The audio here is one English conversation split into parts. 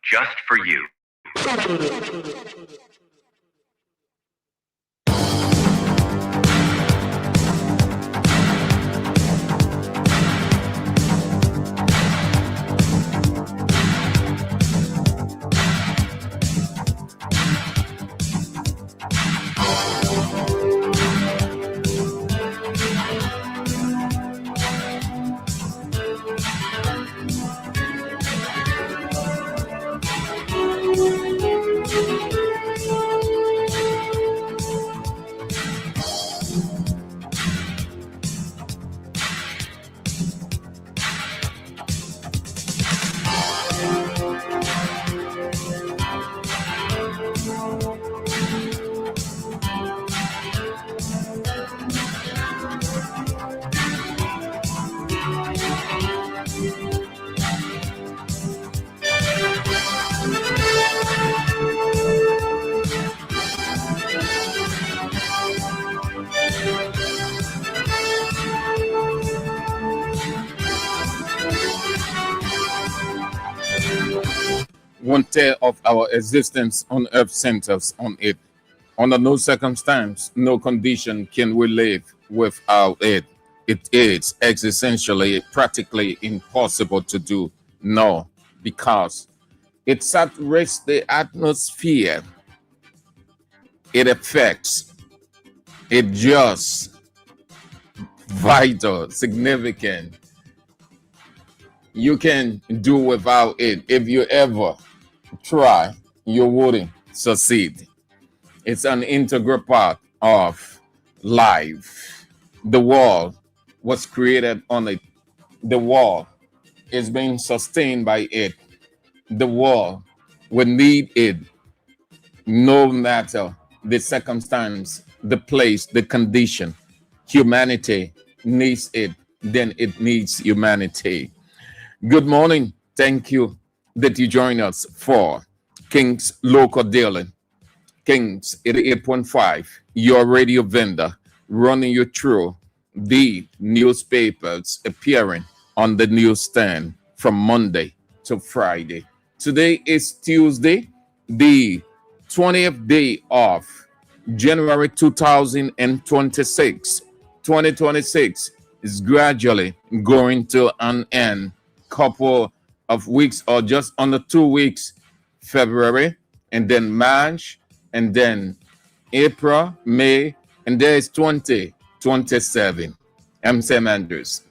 just for you. One tear of our existence on earth centers on it. Under no circumstance, no condition can we live without it. It is existentially, practically impossible to do. No, because it saturates the atmosphere. It affects. It just vital, significant. You can do without it. If you ever try, you wouldn't succeed. It's an integral part of life. The world was created on it. The world is being sustained by it. The world will need it no matter the circumstance, the place, the condition. Humanity needs it, then it needs humanity. Good morning. Thank you that you join us for King's Local Daily. King's 88.5, your radio vendor, running you through the newspapers appearing on the newsstand from Monday to Friday. Today is Tuesday, the 20th day of January 2026. 2026 is gradually going to an end. Couple of weeks or just under 2 weeks, February, and then March, and then April, May, and there is 2027. I'm Sam Andrews.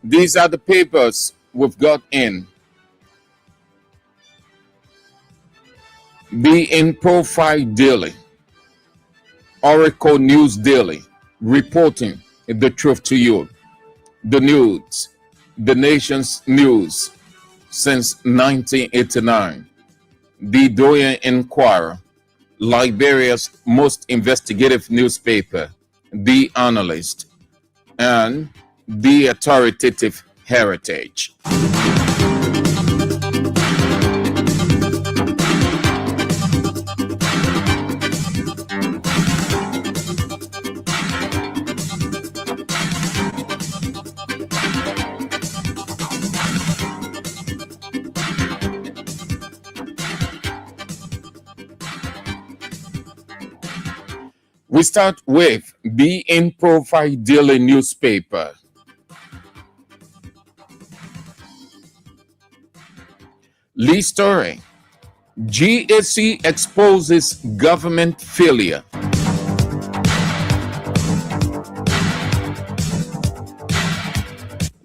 These are the papers we've got in. Be in Profile Daily, Oracle News Daily, reporting the truth to you. The news, the nation's news since 1989. The Doyen Inquirer, Liberia's most investigative newspaper, The Analyst, and The Authoritative Heritage. We start with Be in Profile Daily newspaper. Lead story: GAC exposes government failure.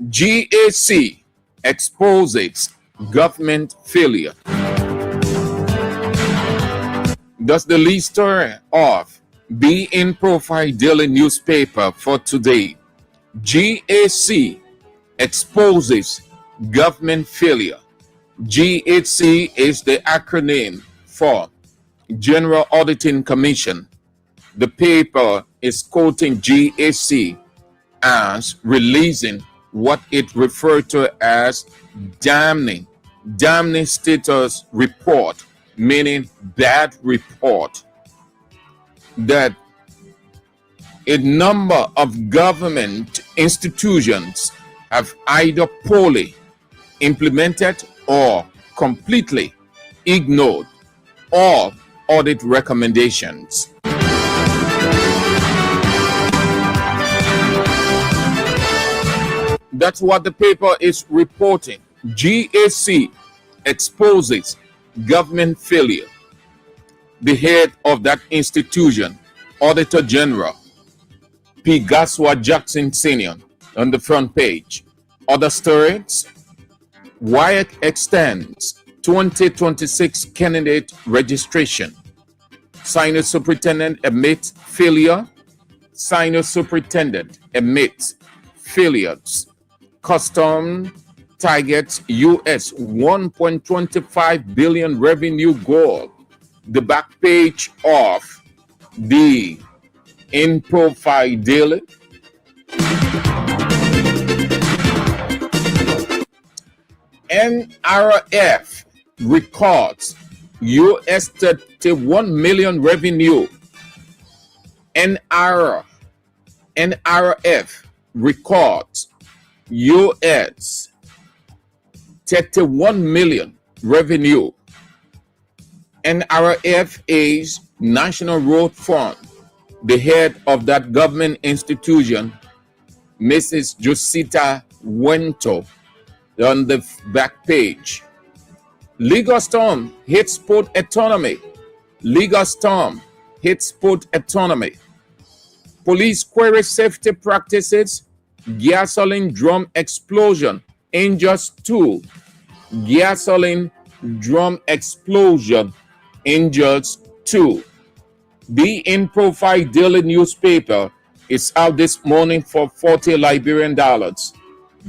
GAC exposes government failure. That's the lead story of Be in Profile Daily newspaper for today. GAC exposes government failure. GAC is the acronym for General Auditing Commission. The paper is quoting GAC as releasing what it referred to as damning status report, meaning bad report, that a number of government institutions have either poorly implemented or completely ignored all audit recommendations. That's what the paper is reporting. GAC exposes government failure. The head of that institution, Auditor General P. Gaswa Jackson Sr., on the front page. Other stories: WIAC extends 2026 candidate registration. Senior Superintendent admits failure. Senior Superintendent admits failures. Custom targets US 1.25 billion revenue goal. The back page of the In Profile Daily. NRF records US 31 million revenue. NRF records US 31 million revenue. NRF is National Road Fund. The head of that government institution, Mrs. Josita Wento, on the back page. Legal storm hits port autonomy. Legal storm hits port autonomy. Police query safety practices. Gasoline drum explosion injures 2. Gasoline drum explosion injures 2. The In Profile Daily newspaper is out this morning for $40 Liberian.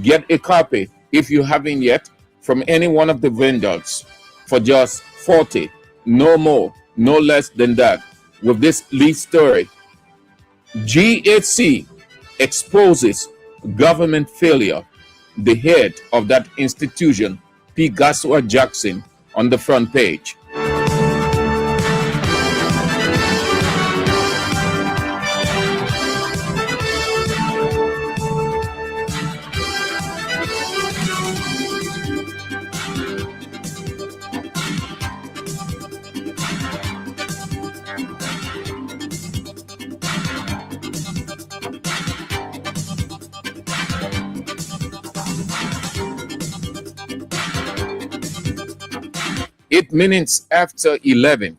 Get a copy if you haven't yet from any one of the vendors for just 40, no more, no less than that. With this lead story, GAC exposes government failure. The head of that institution, P. Gaswa Jackson, on the front page. Eight minutes after 11.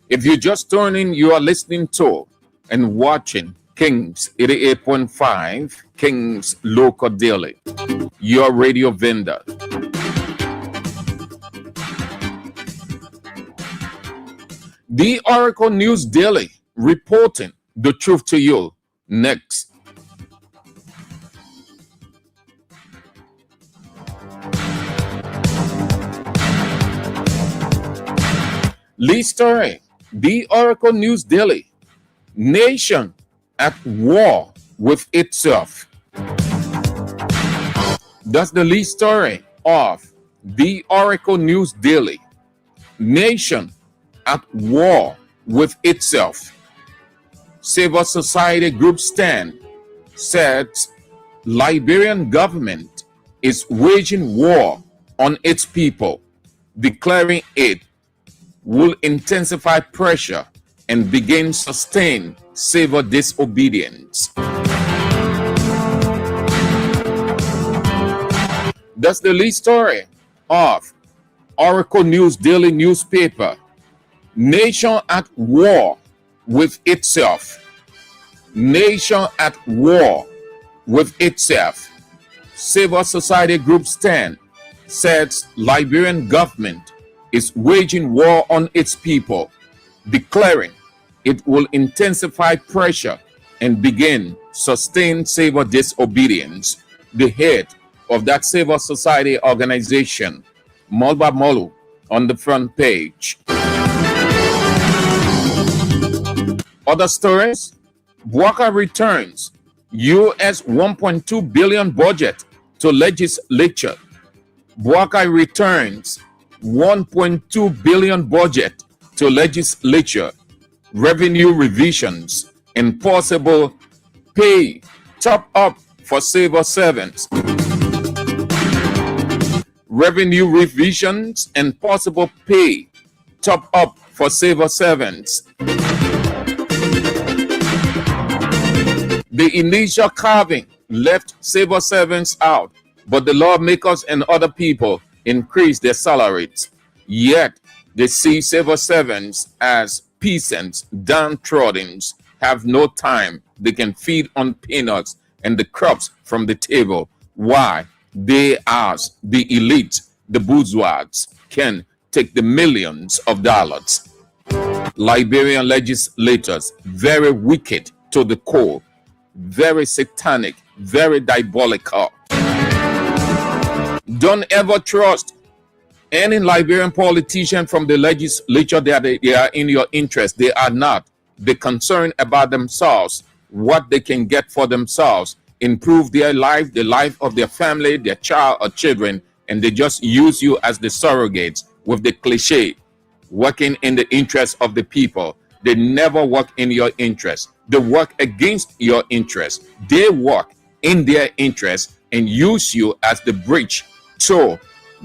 If you just turn in, you are listening to and watching Kings 88.5, Kings Local Daily, your radio vendor. The Oracle News Daily, reporting the truth to you. Next. Lead story, The Oracle News Daily. Nation at war with itself. That's the lead story of The Oracle News Daily. Nation at war with itself. Civil Society Group stand said Liberian government is waging war on its people, declaring it will intensify pressure and begin sustained civil disobedience. That's the lead story of Oracle News Daily newspaper. Nation at war with itself. Nation at war with itself. Civil Society Group stand says Liberian government is waging war on its people, declaring it will intensify pressure and begin sustained civil disobedience. The head of that civil society organization, Mulba Molu, on the front page. Other stories: Bwaka returns US 1.2 billion budget to legislature. Buakai returns 1.2 billion budget to legislature. Revenue revisions and possible pay top up for civil servants. Revenue revisions and possible pay top up for civil servants. The initial carving left civil servants out, but the lawmakers and other people increased their salaries. Yet they see civil servants as peasants, downtrodden, have no time. They can feed on peanuts and the crops from the table. Why? They, as the elite, the bourgeois, can take the millions of dollars. Liberian legislators, very wicked to the core, very satanic, very diabolical. Don't ever trust any Liberian politician from the legislature that they are in your interest. They are not. They're concerned about themselves, what they can get for themselves, improve their life, the life of their family, their child or children, and they just use you as the surrogates with the cliche, working in the interest of the people. They never work in your interest. They work against your interest. They work in their interest and use you as the bridge to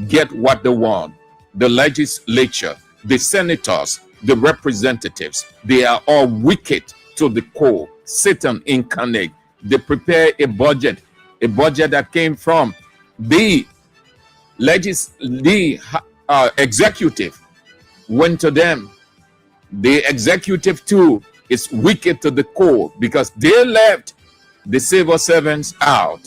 get what they want. The legislature, the senators, the representatives, they are all wicked to the core. Satan incarnate. They prepare a budget that came from the executive, went to them. The executive too is wicked to the core because they left the civil servants out.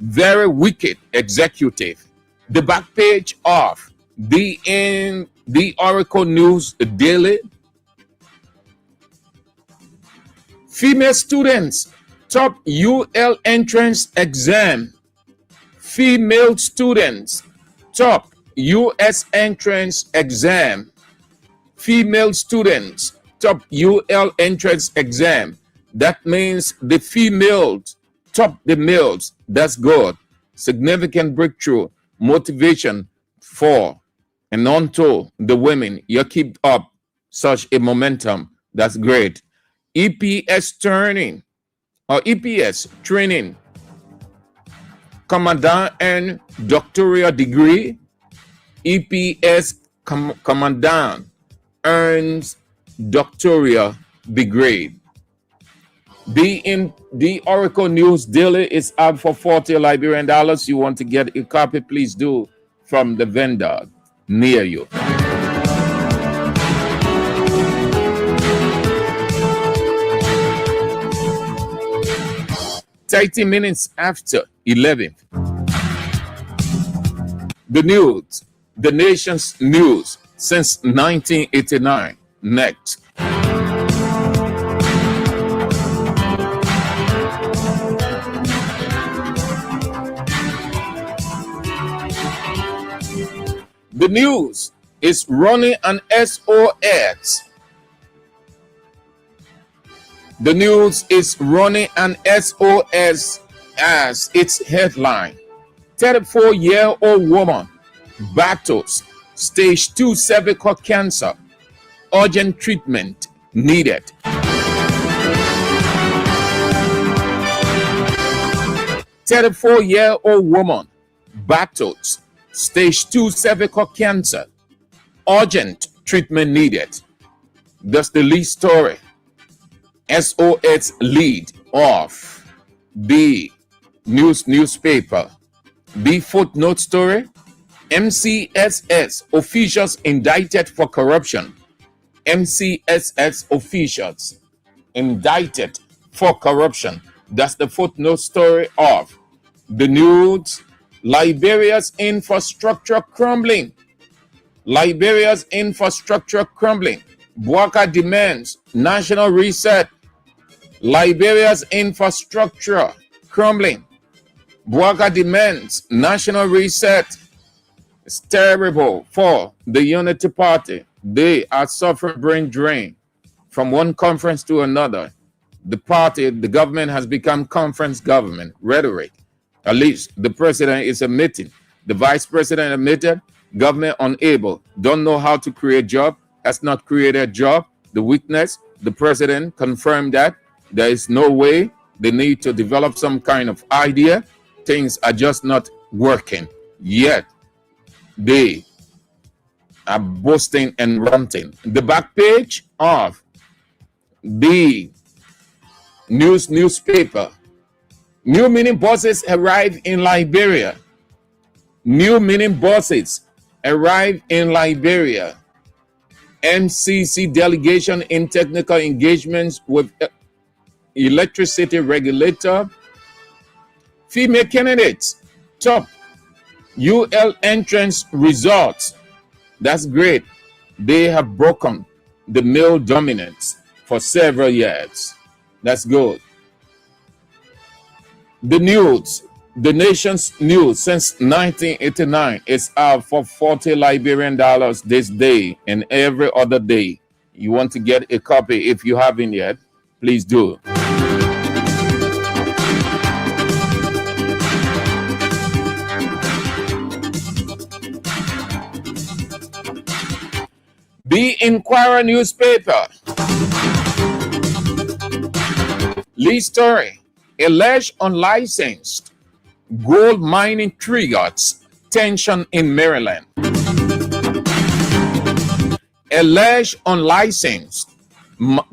Very wicked executive. The back page of the Oracle News Daily. Female students top UL entrance exam. Female students top US entrance exam. Female students top UL entrance exam. That means the females top the males. That's good. Significant breakthrough, motivation for and unto the women. You keep up such a momentum. That's great. EPS training. Commandant and doctoral degree. EPS commandant earns doctoral degree. The Oracle News Daily is up for $40 Liberian. You want to get a copy, please do from the vendor near you. 30 minutes after 11. The news, the nation's news since 1989. Next. The news is running an SOS. The news is running an SOS as its headline. 34-year-old woman battles stage 2 cervical cancer. Urgent treatment needed. 34-year-old woman battles stage 2 cervical cancer. Urgent treatment needed. That's the lead story. SOS lead of the newspaper. The footnote story. MCSS officials indicted for corruption. MCSS officials indicted for corruption. That's the footnote story of the news. Liberia's infrastructure crumbling. Liberia's infrastructure crumbling. Bouaka demands national reset. Liberia's infrastructure crumbling. Bouaka demands national reset. It's terrible for the Unity Party. They are suffering brain drain from one conference to another. The government has become conference government rhetoric. At least the president is admitting. The vice president admitted, government unable, don't know how to create job, has not created a job. The witness, the president confirmed that there is no way. They need to develop some kind of idea. Things are just not working yet. They are boasting and ranting. The back page of the newspaper. New mining buses arrive in Liberia. New mining buses arrive in Liberia. MCC delegation in technical engagements with electricity regulator. Female candidates top UL entrance results. That's great. They have broken the male dominance for several years. That's good. The news, the nation's news since 1989 is up for 40 Liberian dollars this day and every other day. You want to get a copy if you haven't yet, please do. The Inquirer newspaper. Lead story. Alleged unlicensed gold mining triggers tension in Maryland. Alleged unlicensed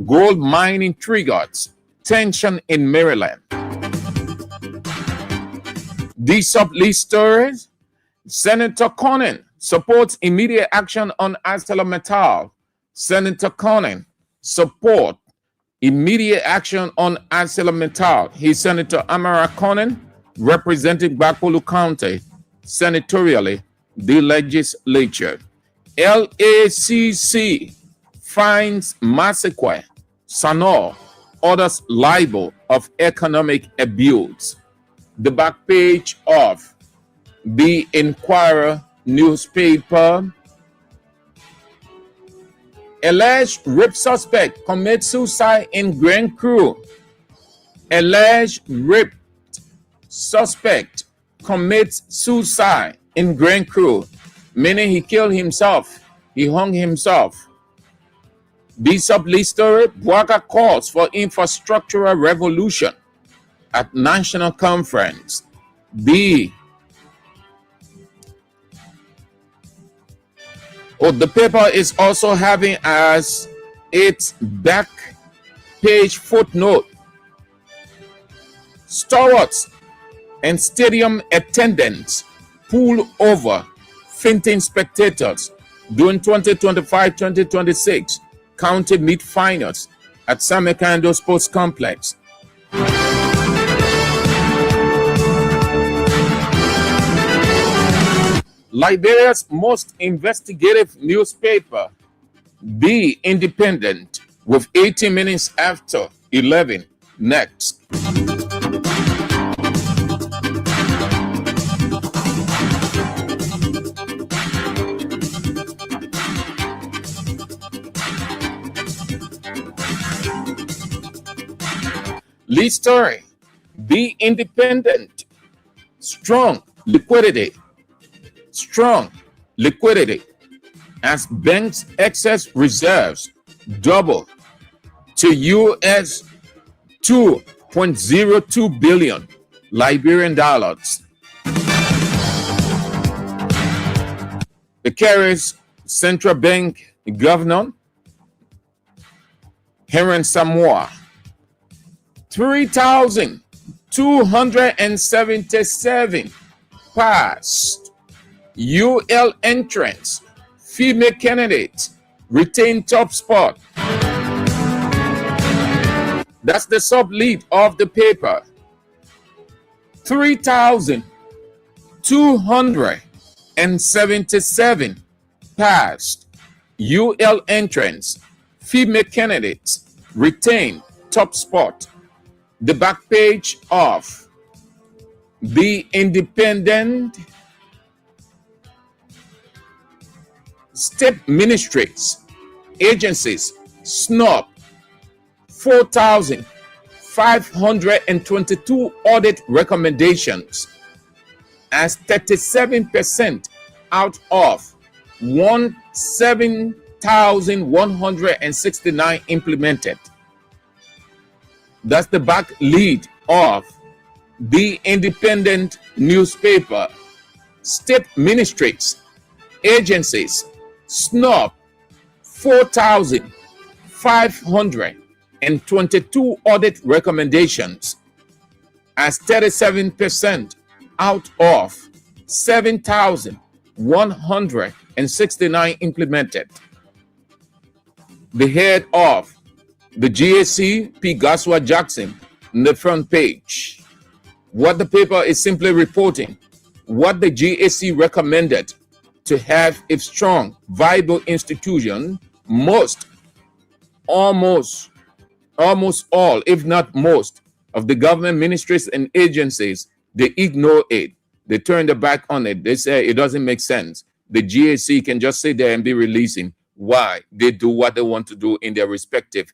gold mining triggers tension in Maryland. These sub-lead stories. Senator Cornyn supports immediate action on ArcelorMittal. Senator Cornyn support immediate action on ArcelorMittal. He's Senator Amara Cornyn, representing Bakpolu County senatorially, the legislature. LACC finds Massaquoi, Sanor, orders libel of economic abuse. The back page of the Inquirer newspaper. Alleged rape suspect commits suicide in Grand Crew. Alleged rape suspect commits suicide in Grand Crew, meaning he killed himself. He hung himself. The sub-lead story. Bouaga calls for infrastructural revolution at national conference. The paper is also having as its back page footnote, stewards and stadium attendants pull over fainting spectators during 2025-2026 county meet finals at Samakando Sports Complex. Liberia's most investigative newspaper, The Independent, with 18 minutes after 11 next. Lead story. The Independent. Strong liquidity as banks' excess reserves double to US 2.02 billion Liberian dollars. The carries central bank governor Henry Samoa 3,277 passed. UL entrance, female candidates retain top spot. That's the sub-lead of the paper. 3,277 passed. UL entrance, female candidates retain top spot. The back page of The Independent. State ministries, agencies snub 4,522 audit recommendations as 37% out of 7,169 implemented. That's the back lead of the independent newspaper. State ministries, agencies snub 4,522 audit recommendations as 37% out of 7,169 implemented. The head of the GAC, P. Gaswa Jackson, on the front page. What the paper is simply reporting what the GAC recommended to have a strong, viable institution. Almost all, if not most, of the government ministries and agencies, they ignore it. They turn their back on it. They say it doesn't make sense. The GAC can just sit there and be releasing. Why? They do what they want to do in their respective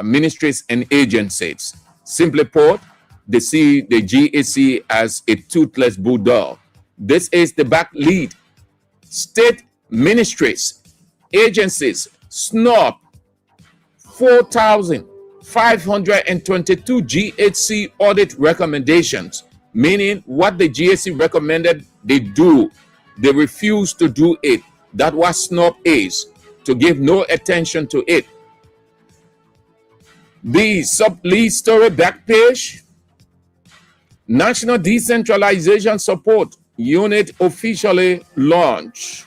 ministries and agencies. Simply put, they see the GAC as a toothless bulldog. This is the back lead. State ministries, agencies snub 4,522 GHC audit recommendations, meaning what the GAC recommended, they do. They refuse to do it. That's what snub is, to give no attention to it. The sub-lead story back page. National Decentralization Support Unit officially launched.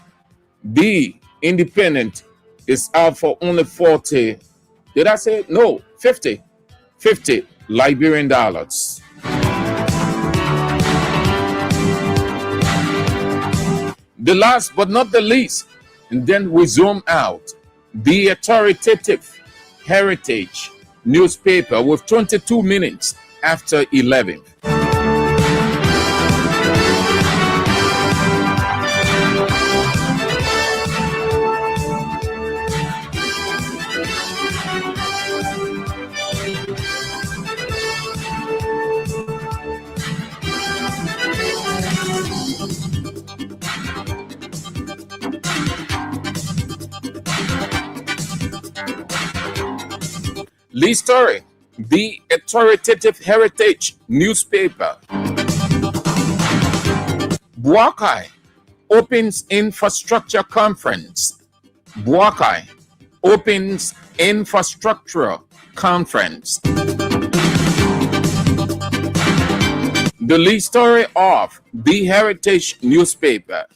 The Independent is out for only 40. Did I say no? 50 Liberian dollars. The last but not the least, and then we zoom out. The authoritative Heritage newspaper with 22 minutes after 11. Lee Story, the authoritative Heritage newspaper. Buakai opens infrastructure conference. Buakai opens infrastructure conference. The Lee Story of the Heritage newspaper.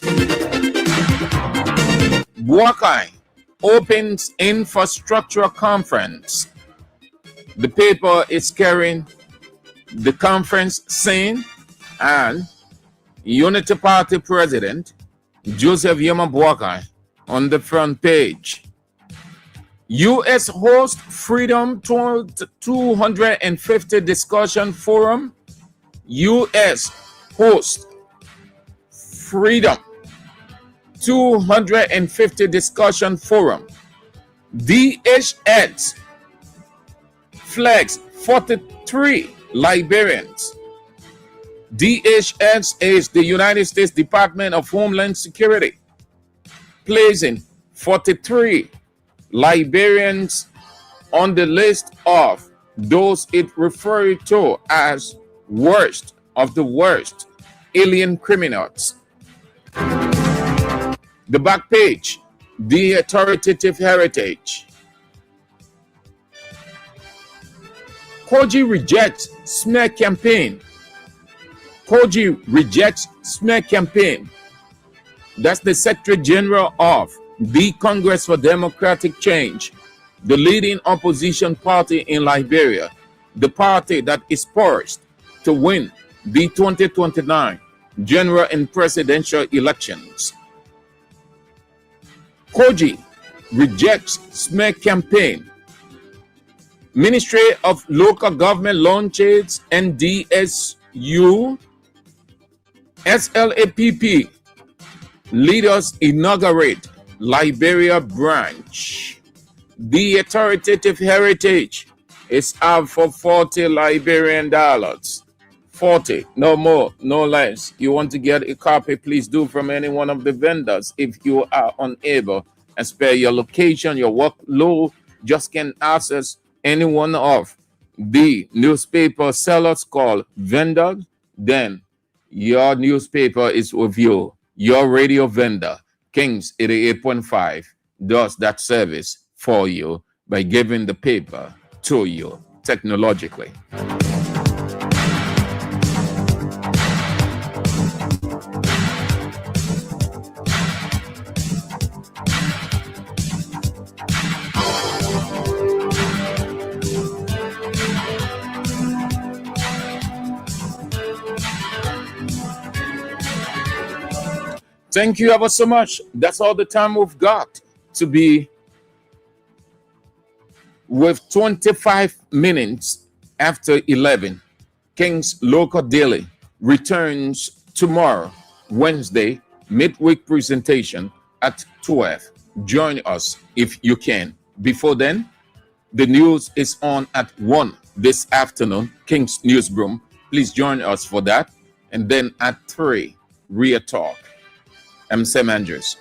Buakai opens infrastructure conference. The paper is carrying the conference scene and Unity Party President Joseph Yema Buakai on the front page. U.S. host Freedom 250 discussion forum. U.S. host Freedom 250 discussion forum. DHS flags 43 Liberians. DHS is the United States Department of Homeland Security, placing 43 Liberians on the list of those it referred to as worst of the worst alien criminals. The back page, the authoritative Heritage. Kogi rejects smear campaign. Kogi rejects smear campaign. That's the Secretary General of the Congress for Democratic Change, the leading opposition party in Liberia, the party that is poised to win the 2029 general and presidential elections. Kogi rejects smear campaign. Ministry of Local Government launches NDSU. SLAPP leaders inaugurate Liberia branch. The authoritative Heritage It's out for 40 Liberian dollars. 40, no more, no less. You want to get a copy, please do from any one of the vendors. If you are unable and spare your location, your workload, just can access any one of the newspaper sellers called vendors, then your newspaper is with you. Your radio vendor, Kings 88.5, does that service for you by giving the paper to you technologically. Thank you ever so much. That's all the time we've got to be with 25 minutes after 11. King's Local Daily returns tomorrow, Wednesday, midweek presentation at 12. Join us if you can. Before then, the news is on at 1 this afternoon, King's Newsroom. Please join us for that. And then at 3, Real Talk. I'm Sam Andrews.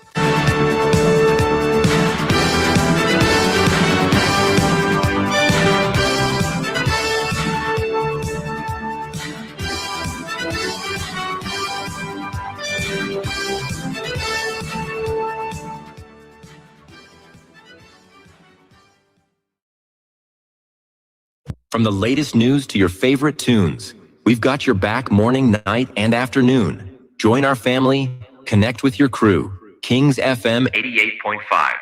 From the latest news to your favorite tunes, we've got your back morning, night, and afternoon. Join our family, connect with your crew. Kings FM 88.5.